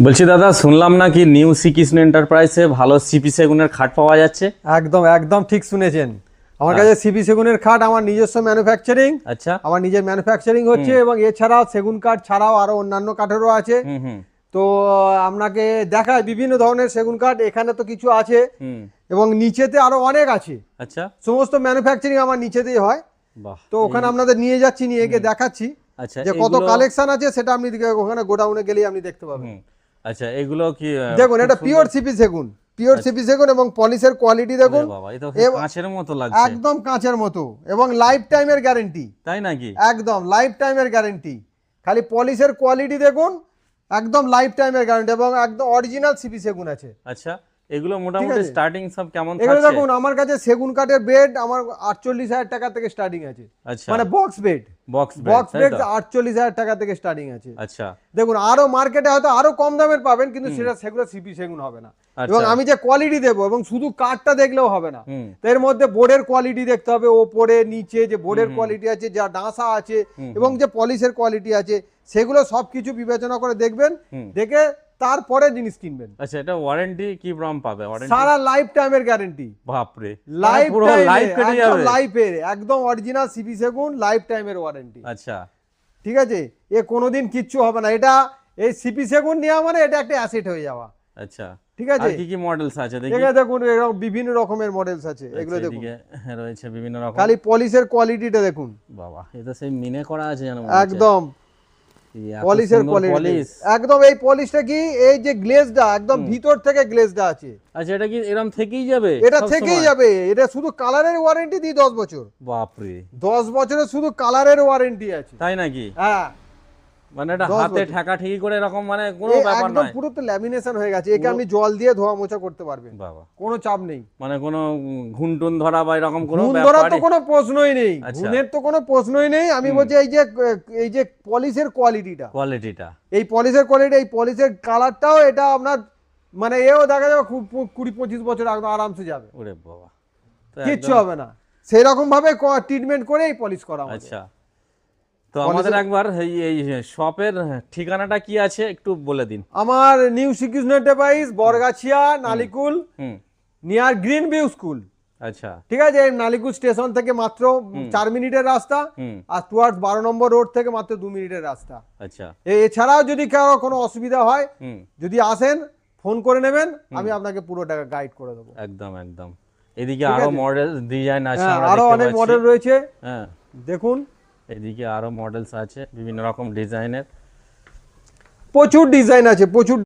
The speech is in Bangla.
বলছি দাদা, শুনলাম নাকি নিউ শ্রীকৃষ্ণ এন্টারপ্রাইজে ভালো সিপি সেগুনের খাট পাওয়া যাচ্ছে। একদম একদম ঠিক শুনেছেন। আমার কাছে সিপি সেগুনের খাট আমার নিজস্ব ম্যানুফ্যাকচারিং। আচ্ছা। আমার নিজের ম্যানুফ্যাকচারিং হচ্ছে এবং এছাড়াও সেগুন কাঠ ছাড়াও আরো অন্যান্য কাঠেরও আছে। হুম হুম তো আপনাকে দেখায় বিভিন্ন ধরনের সেগুন কাঠ, এখানে তো কিছু আছে হুম। এবং নিচেতে আরো অনেক আছে। আচ্ছা। সমস্ত ম্যানুফ্যাকচারিং আমার নিচেতেই হয়। বাহ। তো ওখানে আপনাদের নিয়ে যাচ্ছি, নিয়ে গিয়ে দেখাচ্ছি আচ্ছা, যে কত কালেকশন আছে, সেটা আপনি ওখানে গোডাউনে গেলেই আপনি দেখতে পাবেন। আচ্ছা, এগুলো কি দেখুন, এটা পিওর সিপি সেগুন, পিওর সিপি সেগুন এবং পলিশের কোয়ালিটি দেখুন। বাবা, এটা কাঁচের মতো লাগছে। একদম কাঁচের মতো এবং লাইফ টাইমের গ্যারেন্টি। তাই নাকি? একদম লাইফ টাইমের গ্যারেন্টি। খালি পলিশের কোয়ালিটি দেখুন, একদম লাইফ টাইমের গ্যারেন্টি এবং একদম অরিজিনাল সিপি সেগুন আছে। আচ্ছা, এগুলো মোটামুটি স্টার্টিং সব কেমন এগুলো থাকছে? দেখুন, আমার কাছে সেগুন কাঠের বেড আমার 48,000 টাকা থেকে স্টার্টিং আছে। আচ্ছা, মানে box bed, box box bed 48,000 টাকা থেকে স্টার্টিং আছে। আচ্ছা। দেখুন, আরো মার্কেটে হয়তো আরো কম দামের পাবেন, কিন্তু সেগুলো সিপি সেগুন হবে না। এবং আমি যে কোয়ালিটি দেবো, এবং শুধু কাঠটা দেখলেও হবে না, তো এর মধ্যে বোর্ডের কোয়ালিটি দেখতে হবে, ওপরে নিচে যে বোর্ডের কোয়ালিটি আছে, যা ডাঁসা আছে এবং যে পলিশের কোয়ালিটি আছে, সেগুলো সবকিছু বিবেচনা করে দেখবেন, দেখে তারপরে জিনিস কিনবেন। আচ্ছা, এটা ওয়ারেন্টি কি রকম পাবে? ওয়ারেন্টি সারা লাইফ টাইমের গ্যারান্টি। বাপরে, লাইফ পুরো লাইফ কেটে যাবে। লাইফের একদম অরিজিনাল সিপি সেগুন, লাইফ টাইমের ওয়ারেন্টি। আচ্ছা, ঠিক আছে, এ কোনোদিন কিচ্ছু হবে না। এটা এই সিপি সেগুন নেওয়া মানে এটা একটা অ্যাসেট হয়ে যাওয়া। আচ্ছা, ঠিক আছে। আর কি কি মডেলস আছে দেখি? এখানে দেখুন, এরকম বিভিন্ন রকমের মডেলস আছে, এগুলো দেখুন। এদিকে রয়েছে বিভিন্ন রকম। খালি পলিশের কোয়ালিটিটা দেখুন। বাবা, এটা সেই মিনে করা আছে জানো? একদম পলিশের কোয়ালিটি একদম। এই পলিশটা কি, এই যে গ্লেজটা একদম ভিতর থেকে গ্লেজটা আছে। আচ্ছা, এটা কি এরকম থেকেই যাবে? এটা থেকেই যাবে। এটা শুধু কালারের ওয়ারেন্টি দিই 10 বছর। বাপরে, 10 বছরের শুধু কালারের ওয়ারেন্টি আছে। তাই নাকি? হ্যাঁ, মানে এটা হাতে ঠেকা ঠেকি করে এরকম মানে কোনো ব্যাপার একদম নয়। পুরো তো ল্যামিনেশন হয়ে গেছে। একে আপনি জল দিয়ে ধোয়া মোছা করতে পারবেন, বাবা, কোনো চাপ নেই। মানে কোনো ঘুনটুন ধরা বা এরকম কোনো ঘুণ ব্যাপার ধরার তো কোনো প্রশ্নই নেই। আচ্ছা। ঘুণের তো কোনো প্রশ্নই নেই। আমি বলছি এই যে পলিশের কোয়ালিটিটা, কোয়ালিটিটা, এই পলিশের কোয়ালিটি, এই পলিশের কালারটাও, এটা আপনার মানে এও দেখা যাবে 20-25 বছর আরামসে যাবে। ওরে বাবা, তো কিচ্ছু একদম। হবে না। সেই রকম ভাবে ট্রিটমেন্ট করে এই পলিশ করা আমাদের। আচ্ছা, তো আমাদের একবার এই শপের ঠিকানাটা কি আছে একটু বলে দিন। আমার নিউ শ্রীকৃষ্ণ এন্টারপ্রাইজ, বরগাছিয়া, নালিকুল, হুম। Near green view school. আচ্ছা, ঠিক আছে, নালিকুল স্টেশন থেকে মাত্র 4 মিনিটের রাস্তা, আর টুয়ার্ডস 12 নম্বর রোড থেকে মাত্র 2 মিনিটের রাস্তা। আচ্ছা। এছাড়াও যদি কারো কোনো অসুবিধা হয়, হুম। যদি আসেন, ফোন করে নেবেন, আমি আপনাকে পুরোটা গাইড করে দেবো। একদম একদম। এদিকে আরো মডেল ডিজাইন আছে, আমরা আরো দেখতে অনেক পাচ্ছি। মডেল রয়েছে। হ্যাঁ, দেখুন, এদিকে আরো মডেলস আছে বিভিন্ন রকম ডিজাইনের। প্রচুর ডিজাইন আছে, প্রচুর।